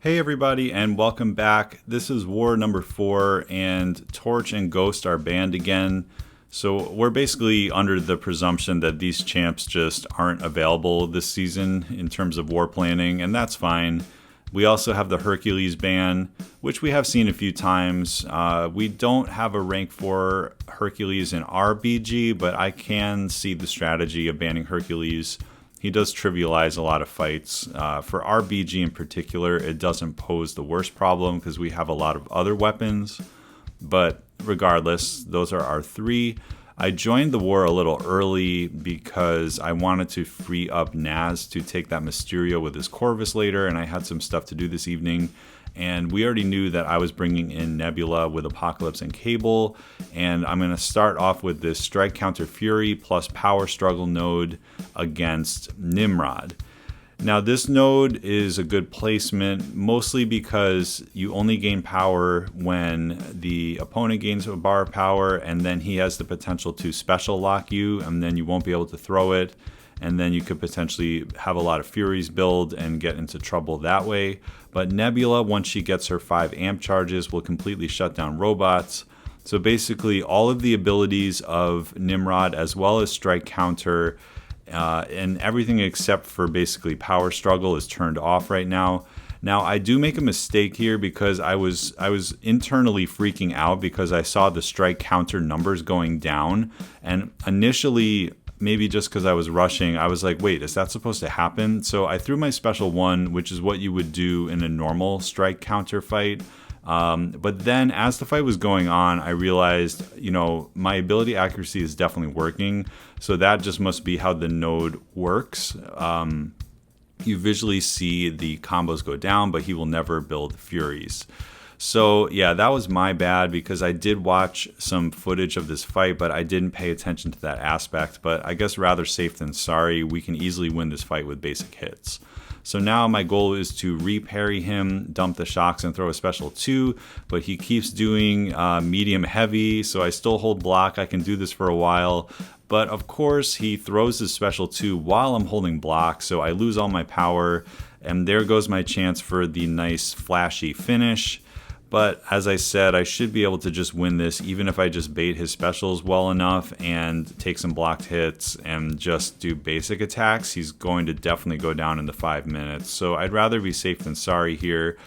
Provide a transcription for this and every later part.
Hey everybody, and welcome back. This is War number 4, and Torch and Ghost are banned again. So we're basically under the presumption that these champs just aren't available this season in terms of war planning, and that's fine. We also have the Hercules ban, which we have seen a few times. We don't have a rank 4 Hercules in our BG, but I can see the strategy of banning Hercules. He does trivialize a lot of fights. For our BG in particular, it doesn't pose the worst problem because we have a lot of other weapons. But regardless, those are our 3. I joined the war a little early because I wanted to free up Naz to take that Mysterio with his Corvus later, and I had some stuff to do this evening. And we already knew that I was bringing in Nebula with Apocalypse and Cable, and I'm going to start off with this Strike Counter Fury plus Power Struggle node against Nimrod. Now this node is a good placement, mostly because you only gain power when the opponent gains a bar of power, and then he has the potential to special lock you, and then you won't be able to throw it. And then you could potentially have a lot of Furies build and get into trouble that way. But Nebula, once she gets her 5 amp charges, will completely shut down robots. So basically all of the abilities of Nimrod, as well as Strike Counter, and everything except for basically Power Struggle is turned off right now. Now I do make a mistake here because I was internally freaking out because I saw the Strike Counter numbers going down, and initially, maybe just because I was rushing, I was like, wait, is that supposed to happen? So I threw my special 1, which is what you would do in a normal Strike Counter fight. But then as the fight was going on, I realized, my ability accuracy is definitely working. So that just must be how the node works. You visually see the combos go down, but he will never build Furies. So yeah, that was my bad because I did watch some footage of this fight, but I didn't pay attention to that aspect. But I guess rather safe than sorry, we can easily win this fight with basic hits. So now my goal is to re-parry him, dump the shocks, and throw a special 2, but he keeps doing medium heavy, so I still hold block. I can do this for a while, but of course he throws his special 2 while I'm holding block, so I lose all my power, and there goes my chance for the nice flashy finish. But as I said, I should be able to just win this even if I just bait his specials well enough and take some blocked hits and just do basic attacks. He's going to definitely go down in the 5 minutes. So I'd rather be safe than sorry here.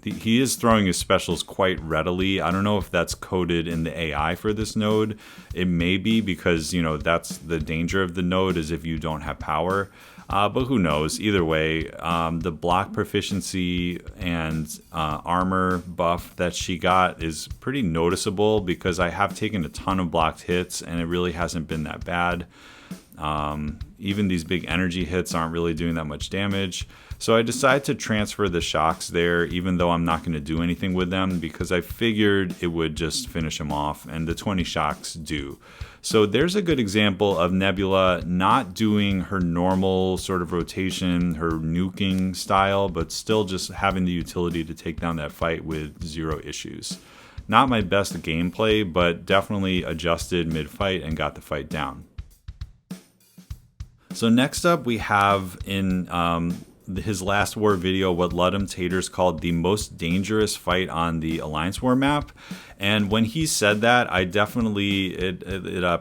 He is throwing his specials quite readily. I don't know if that's coded in the AI for this node. It may be because, that's the danger of the node is if you don't have power. But who knows? Either way, the block proficiency and armor buff that she got is pretty noticeable because I have taken a ton of blocked hits and it really hasn't been that bad. Even these big energy hits aren't really doing that much damage. So I decided to transfer the shocks there, even though I'm not going to do anything with them, because I figured it would just finish them off, and the 20 shocks do. So there's a good example of Nebula not doing her normal sort of rotation, her nuking style, but still just having the utility to take down that fight with 0 issues. Not my best gameplay, but definitely adjusted mid-fight and got the fight down. So next up we have in his last war video what Ludum Taters called the most dangerous fight on the Alliance War map. And when he said that, I definitely, it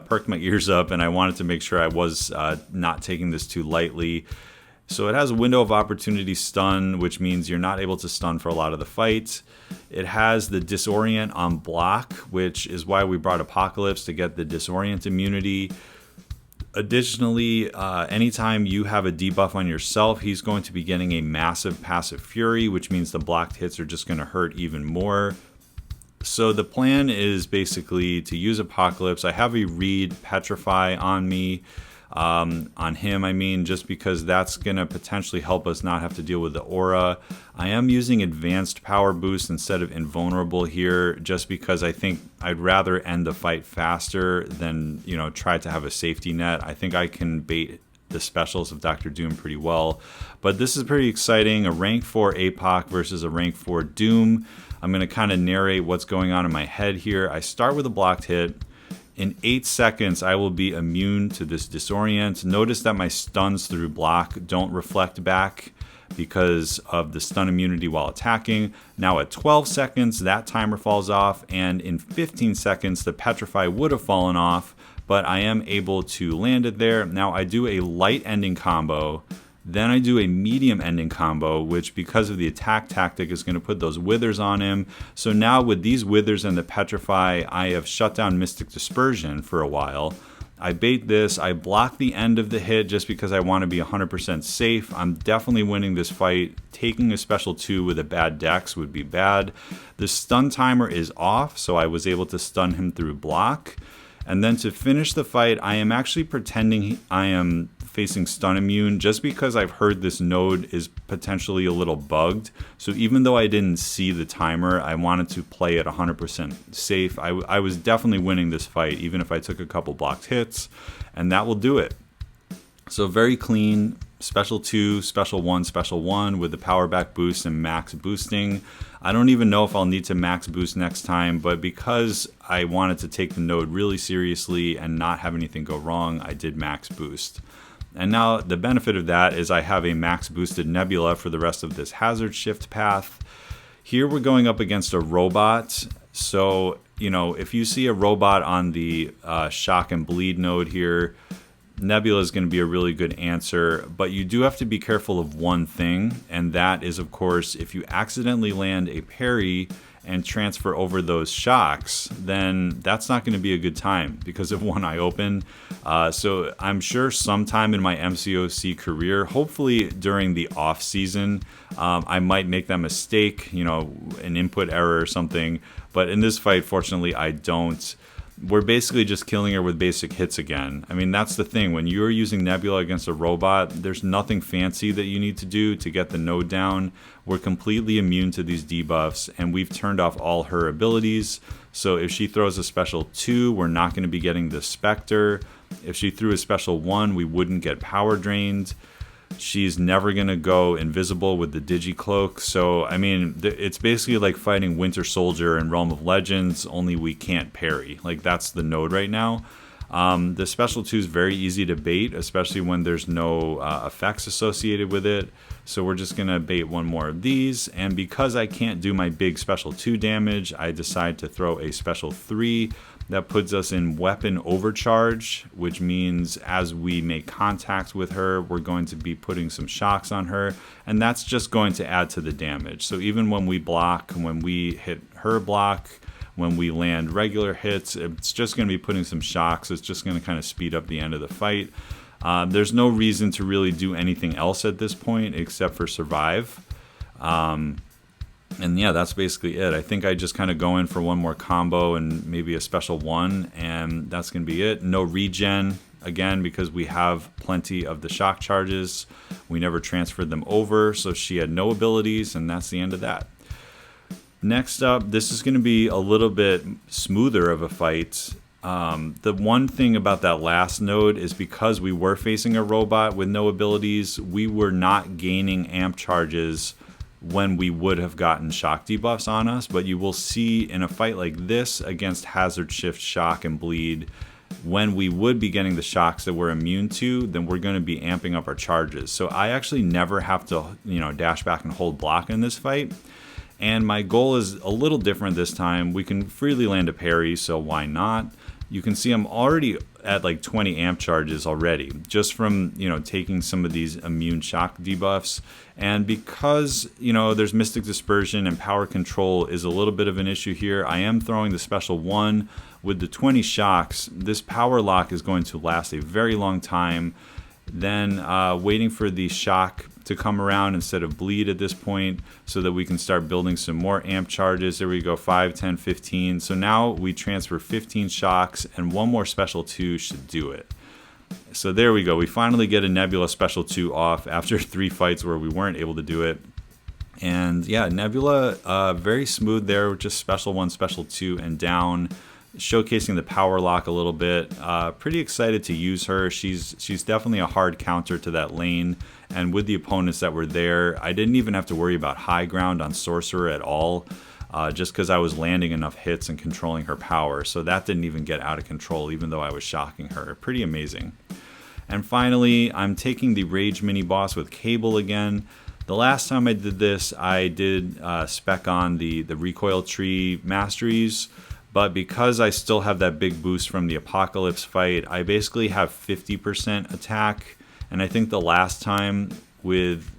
perked my ears up, and I wanted to make sure I was not taking this too lightly. So it has a window of opportunity stun, which means you're not able to stun for a lot of the fight. It has the disorient on block, which is why we brought Apocalypse to get the disorient immunity. Additionally, anytime you have a debuff on yourself, he's going to be getting a massive passive fury, which means the blocked hits are just going to hurt even more. So the plan is basically to use Apocalypse. I have a read Petrify on me, on him I mean, just because that's going to potentially help us not have to deal with the aura. I am using advanced power boost instead of invulnerable here, just because I think I'd rather end the fight faster than, try to have a safety net. I think I can bait the specials of Dr. Doom pretty well, but this is pretty exciting. A rank 4 Apoc versus a rank 4 Doom. I'm going to kind of narrate what's going on in my head here. I start with a blocked hit. In 8 seconds, I will be immune to this disorient. Notice that my stuns through block don't reflect back, because of the stun immunity while attacking. Now at 12 seconds, that timer falls off, and in 15 seconds, the Petrify would have fallen off, but I am able to land it there. Now I do a light ending combo, then I do a medium ending combo, which because of the attack tactic is going to put those withers on him. So now with these withers and the Petrify, I have shut down Mystic Dispersion for a while. I bait this, I block the end of the hit just because I want to be 100% safe. I'm definitely winning this fight. Taking a special 2 with a bad dex would be bad. The stun timer is off, so I was able to stun him through block. And then to finish the fight, I am actually pretending I am facing stun immune just because I've heard this node is potentially a little bugged. So even though I didn't see the timer, I wanted to play it 100% safe. I was definitely winning this fight even if I took a couple blocked hits, and that will do it. So very clean, special 2, special 1 with the power back boost and max boosting. I don't even know if I'll need to max boost next time, but because I wanted to take the node really seriously and not have anything go wrong, I did max boost. And now the benefit of that is I have a max boosted Nebula for the rest of this hazard shift path. Here we're going up against a robot. So, you know, if you see a robot on the shock and bleed node here, Nebula is going to be a really good answer, but you do have to be careful of one thing, and that is, of course, if you accidentally land a parry and transfer over those shocks, then that's not going to be a good time because of one eye open. So I'm sure sometime in my MCOC career, hopefully during the off season, I might make that mistake, you know, an input error or something. But in this fight, fortunately, I don't. We're basically just killing her with basic hits again. I mean, that's the thing. When you're using Nebula against a robot, there's nothing fancy that you need to do to get the node down. We're completely immune to these debuffs, and we've turned off all her abilities. So if she throws a special 2, we're not going to be getting the Spectre. If she threw a special 1, we wouldn't get power drained. She's never going to go invisible with the Digicloak. So, I mean, it's basically like fighting Winter Soldier in Realm of Legends, only we can't parry. Like, that's the node right now. The special 2 is very easy to bait, especially when there's no effects associated with it. So we're just going to bait one more of these. And because I can't do my big special 2 damage, I decide to throw a special 3. That puts us in weapon overcharge, which means as we make contact with her, we're going to be putting some shocks on her, and that's just going to add to the damage. So even when we block, when we hit her block, when we land regular hits, it's just going to be putting some shocks. It's just going to kind of speed up the end of the fight. There's no reason to really do anything else at this point except for survive. And yeah, that's basically it. I think I just kind of go in for one more combo and maybe a special 1, and that's going to be it. No regen, again, because we have plenty of the shock charges. We never transferred them over, so she had no abilities, and that's the end of that. Next up, this is going to be a little bit smoother of a fight. The one thing about that last node is because we were facing a robot with no abilities, we were not gaining amp charges when we would have gotten shock debuffs on us. But you will see in a fight like this against hazard shift, shock, and bleed, when we would be getting the shocks that we're immune to, then we're going to be amping up our charges. So I actually never have to, you know, dash back and hold block in this fight. And my goal is a little different this time. We can freely land a parry, so why not? You can see I'm already at like 20 amp charges already, just from, you know, taking some of these immune shock debuffs. And because, you know, there's Mystic Dispersion and power control is a little bit of an issue here, I am throwing the special 1 with the 20 shocks. This power lock is going to last a very long time. Then waiting for the shock to come around instead of bleed at this point so that we can start building some more amp charges. There we go, 5, 10, 15. So now we transfer 15 shocks, and one more special 2 should do it. So there we go. We finally get a Nebula special 2 off after 3 fights where we weren't able to do it. And yeah, Nebula, very smooth there, just special 1, special 2, and down. Showcasing the power lock a little bit. Pretty excited to use her. She's definitely a hard counter to that lane, and with the opponents that were there, I didn't even have to worry about high ground on Sorcerer at all, just because I was landing enough hits and controlling her power. So that didn't even get out of control, even though I was shocking her. Pretty amazing. And finally, I'm taking the Rage mini boss with Cable again. The last time I did this, I did spec on the recoil tree masteries, but because I still have that big boost from the Apocalypse fight, I basically have 50% attack. And I think the last time with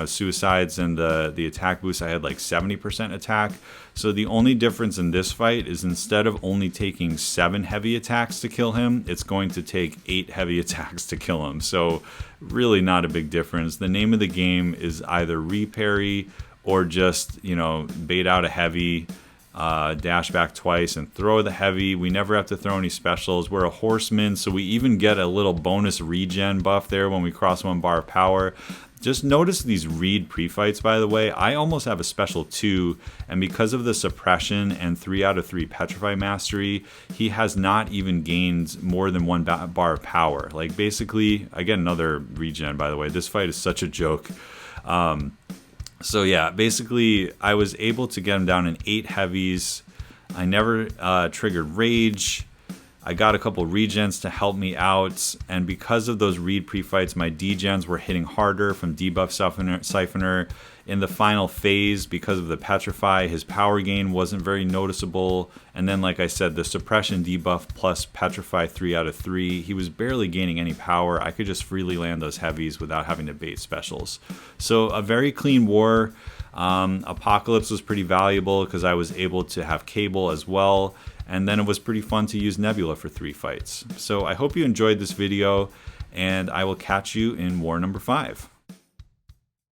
suicides and the attack boost, I had like 70% attack. So the only difference in this fight is instead of only taking 7 heavy attacks to kill him, it's going to take 8 heavy attacks to kill him. So really not a big difference. The name of the game is either reparry or just bait out a heavy, dash back twice and throw the heavy. We never have to throw any specials. We're a horseman, so we even get a little bonus regen buff there when we cross 1 bar of power. Just notice these read pre-fights, by the way. I almost have a special 2, and because of the suppression and 3 out of 3 petrify mastery, he has not even gained more than 1 bar of power. Like basically, I get another regen, by the way. This fight is such a joke. So yeah, basically I was able to get him down in 8 heavies. I never triggered rage. I got a couple regens to help me out, and because of those read pre-fights, my degens were hitting harder from debuff siphoner. In the final phase, because of the petrify, his power gain wasn't very noticeable, and then like I said, the suppression debuff plus petrify 3 out of 3, he was barely gaining any power. I could just freely land those heavies without having to bait specials. So a very clean war. Apocalypse was pretty valuable because I was able to have Cable as well, and then it was pretty fun to use Nebula for 3 fights. So I hope you enjoyed this video, and I will catch you in war number 5.